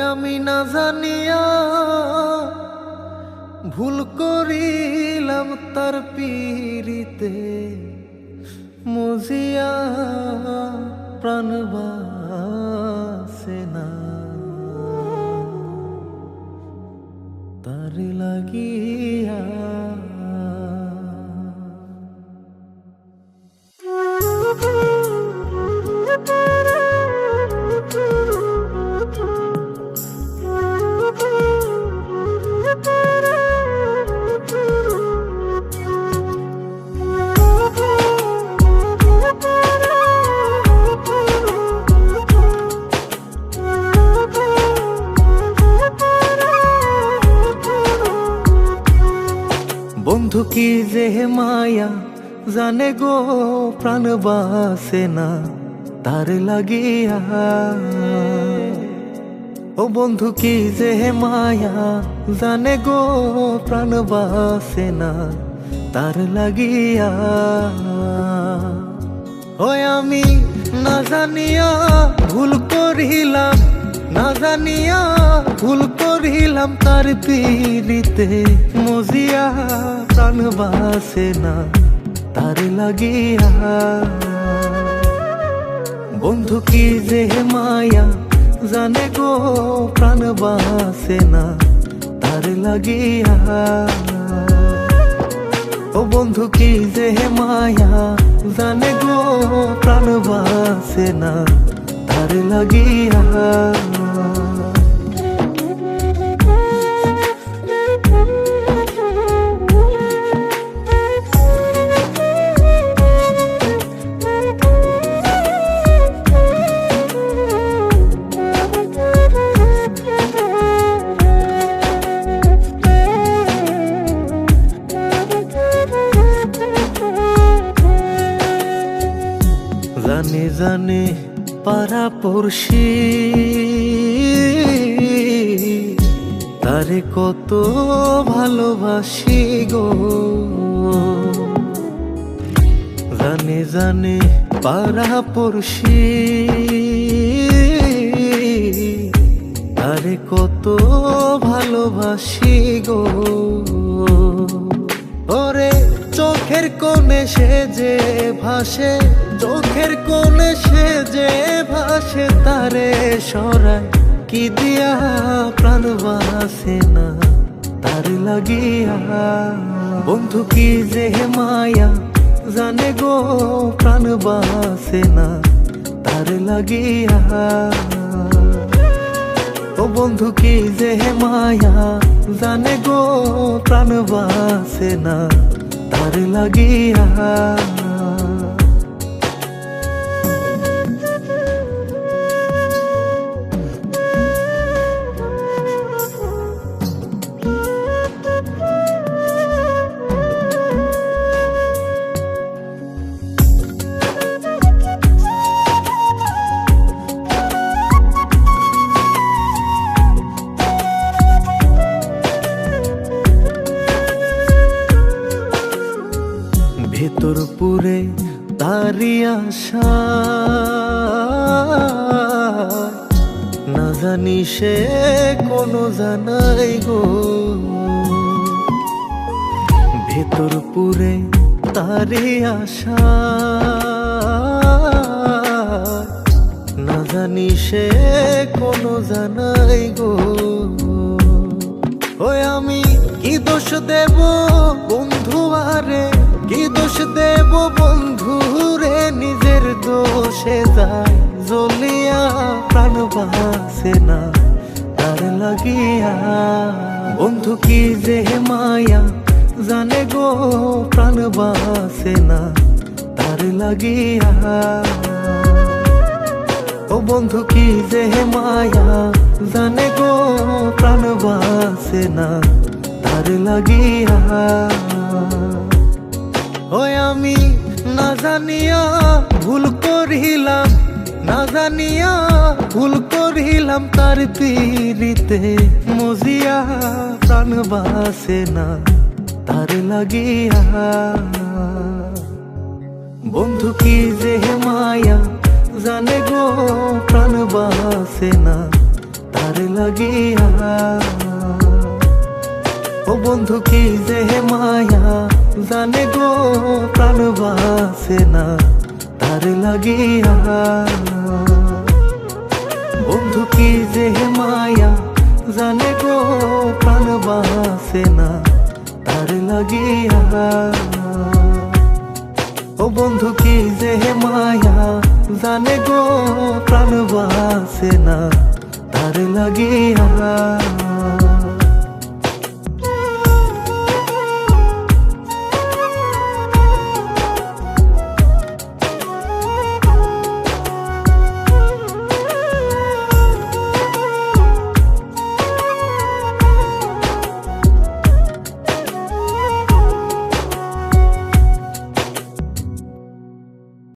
আমি না জানিয়া ভুল করিলাম তার পীড়িতে মজিয়া প্রাণ বাসে না তার লাগিয়া। বন্ধু কি যে মায়া জানে গো প্রাণ বাসে না তার লাগিয়া। ও বন্ধু কি যে মায়া জানে গো প্রাণ বাসে না তার লাগিয়া। ওই আমি না জানিয়া ভুল করিলাম, না জানিয়া ভুল করিলাম তার পীড়িতে মজিয়া প্রাণ বাসে না তার লাগিয়া। বন্ধু কি যে মায়া জানে গো প্রাণ বাসে না তার লাগিয়া। ও বন্ধু কি যে মায়া জানে গো প্রাণ বাসে না তার লাগিয়া। জানে জানে পাড়া পড়শি তারে কত ভালোবাসি গো। জানে জানে পাড়া পড়শি তারে কত ভালোবাসি গো। ওরে চোখের কোণে সে যে ভাসে, চোখের কোণে সে যে ভাসে তারে সরায় কি দিয়া প্রাণ বাসে না তার লাগিয়া। বন্ধু কি যে মায়া জানে গো প্রাণ বাসে না তার লাগিয়া। ও বন্ধু কি যে মায়া জানে গো প্রাণ বাসে না তার লাগিয়া। ভেতর পুরে তারি আশা না জানি সে কোনো জানাই গো। ভেতর পুরে তারি আশা না জানি সে কোনো জানাই গো। ওই আমি কি দোষ দেব বন্ধু আরে, কি দোষ দেব বন্ধু রে, নিজের দোষে যায় জ্বলিয়া প্রাণ বাসে না তার লাগিয়া। বন্ধু কি যে মায়া জানে গো প্রাণ বাসে না তার লাগিয়া। ও বন্ধু কি যে মায়া জানে গো প্রাণ বাসে না তার লাগিয়া। ওই আমি না জানিয়া ভুল করিলাম, না জানিয়া ভুল করিলাম তার পীড়িতে মজিয়া প্রাণ বাসে না তার লাগিয়া। বন্ধু কি যে মায়া জানে গো প্রাণ বাসে না তার লাগিয়া। ও বন্ধু কি যে মায়া জানে গো প্রাণ বাসে না তার লাগিয়া। বন্ধু কি যে মায়া জানে গো প্রাণ বাসে না তার লাগিয়া। ও বন্ধু কি যে মায়া জানে গো প্রাণ বাসে না তার লাগিয়া।